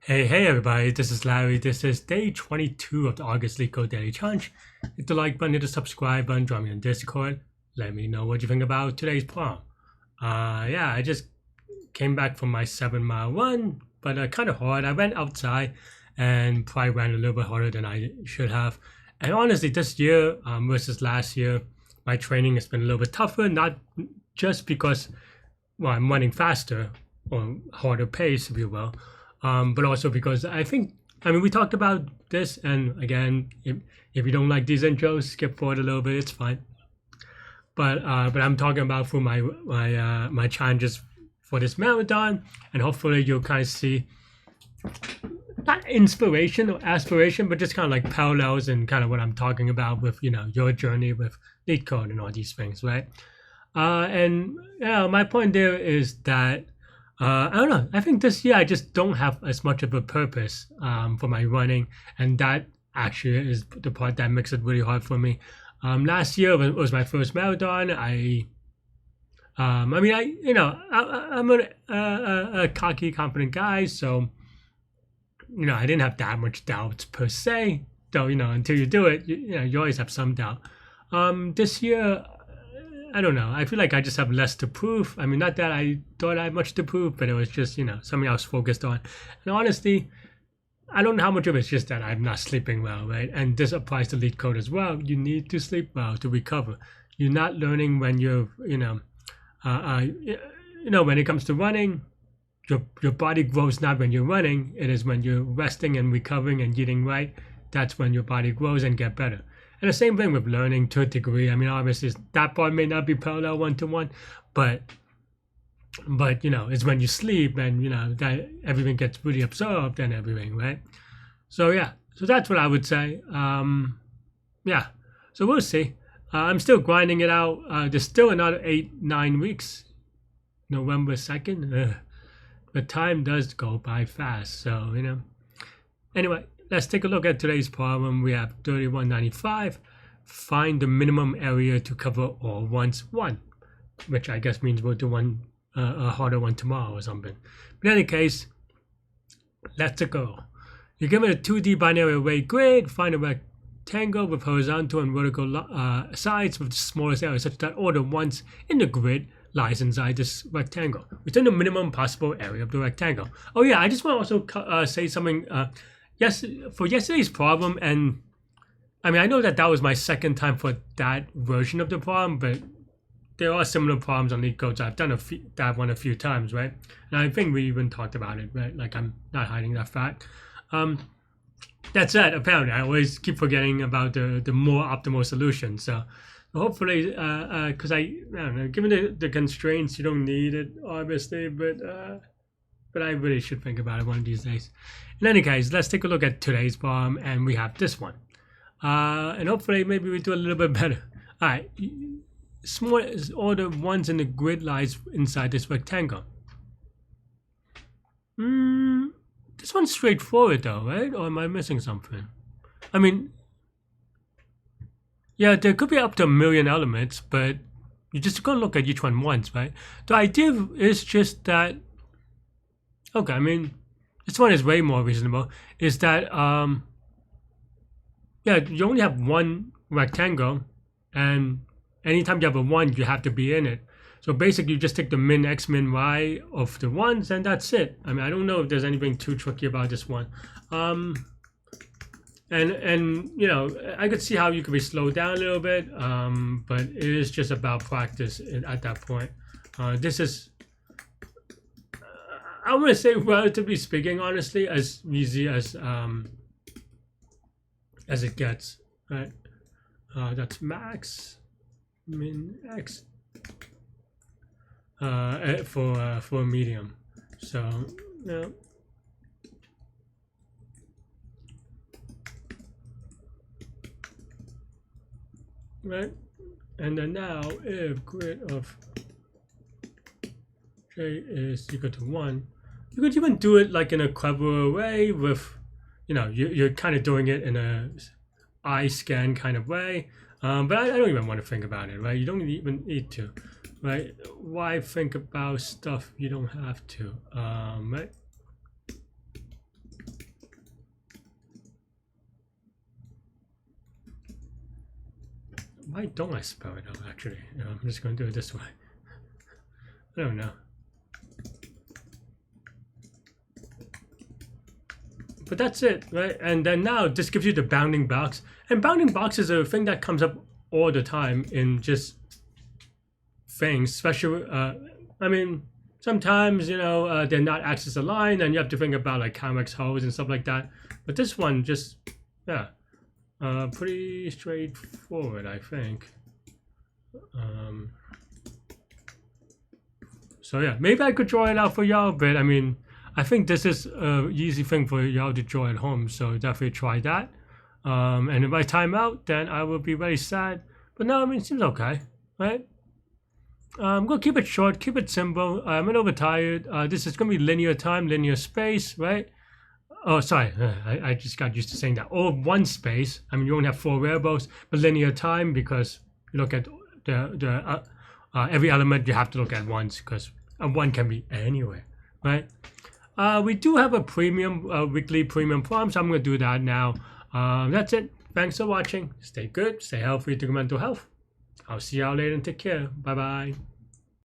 Hey everybody, this is Larry. This is day 22 of the August Leetcode Daily Challenge. Hit the like button, hit the subscribe button, join me on Discord. Let me know what you think about today's problem. Yeah, I just came back from my 7-mile run, but kind of hard. I went outside and probably ran a little bit harder than I should have. And honestly, this year versus last year, my training has been a little bit tougher, not just because, well, I'm running faster or harder pace, if you will, but also because I mean, we talked about this, and again, if you don't like these intros, skip forward a little bit, it's fine. But I'm talking about for my challenges for this marathon, and hopefully you'll kind of see not inspiration or aspiration, but just kind of like parallels and kind of what I'm talking about with your journey with Leetcode and all these things, right? And yeah, my point there is that I don't know. I think this year I just don't have as much of a purpose for my running, and that actually is the part that makes it really hard for me. Last year when it was my first marathon. I mean, I'm a cocky, confident guy, so I didn't have that much doubts per se. Though until you do it, you always have some doubt. This year, I don't know. I feel like I just have less to prove. I mean, not that I thought I had much to prove, but it was just, something I was focused on. And honestly, I don't know how much of it's just that I'm not sleeping well, right? And this applies to Leetcode as well. You need to sleep well to recover. You're not learning when you're, when it comes to running, your body grows not when you're running. It is when you're resting and recovering and eating right. That's when your body grows and get better. And the same thing with learning to a degree. I mean, obviously, that part may not be parallel one-to-one, but it's when you sleep and, that everything gets really absorbed and everything, right? So, yeah. So that's what I would say. Yeah. So we'll see. I'm still grinding it out. There's still another 8-9 weeks. November 2nd. The time does go by fast. So, Anyway. Let's take a look at today's problem. We have 3195. Find the minimum area to cover all ones one, which I guess means we'll do a harder one tomorrow or something. But in any case, let's go. You're given a 2D binary array grid. Find a rectangle with horizontal and vertical sides with the smallest area such that all the ones in the grid lies inside this rectangle. Return the minimum possible area of the rectangle. Oh yeah, I just want to also say something. Yes, for yesterday's problem, and I mean, I know that was my second time for that version of the problem, but there are similar problems on Leetcode. So I've done that one a few times, right? And I think we even talked about it, right? Like, I'm not hiding that fact. That said, apparently, I always keep forgetting about the more optimal solution. So hopefully, because I don't know, given the constraints, you don't need it, obviously, but I really should think about it one of these days. In any case, let's take a look at today's problem, and we have this one. And hopefully, maybe we do a little bit better. All right, small all the ones in the grid lies inside this rectangle. This one's straightforward though, right? Or am I missing something? I mean, yeah, there could be up to 1 million elements, but you just gotta look at each one once, right? The idea is just that. Okay, I mean, this one is way more reasonable. Is that yeah, you only have one rectangle, and anytime you have a 1, you have to be in it. So basically, you just take the min x, min y of the ones, and that's it. I mean, I don't know if there's anything too tricky about this one. And I could see how you could be slowed down a little bit, but it is just about practice at that point. This is, I want to say, relatively speaking, honestly, as easy as it gets, right? That's max, min x for medium. So yeah. Right, and then now if grid of j is equal to 1, you could even do it like in a clever way with, you're kind of doing it in a eye scan kind of way. But I don't even want to think about it, right? You don't even need to, right? Why think about stuff you don't have to, right? Why don't I spell it out, actually? I'm just going to do it this way. I don't know. But that's it, right? And then now this gives you the bounding box. And bounding box is a thing that comes up all the time in just things, especially, I mean, sometimes, you know, they're not axis aligned and you have to think about like convex hulls and stuff like that. But this one just, yeah, pretty straightforward, I think. So yeah, maybe I could draw it out for y'all, but I mean, I think this is an easy thing for y'all to draw at home, so definitely try that. And if I time out, then I will be very sad. But no, I mean, it seems okay, right? I'm going to keep it short, keep it simple. I'm a little bit tired. This is going to be linear time, linear space, right? Oh, sorry, I just got used to saying that. Or one space. I mean, you only have 4 variables, but linear time because you look at every element you have to look at once because one can be anywhere, right? We do have a premium, weekly premium problem, so I'm going to do that now. That's it. Thanks for watching. Stay good, stay healthy, take mental health. I'll see y'all later and take care. Bye-bye.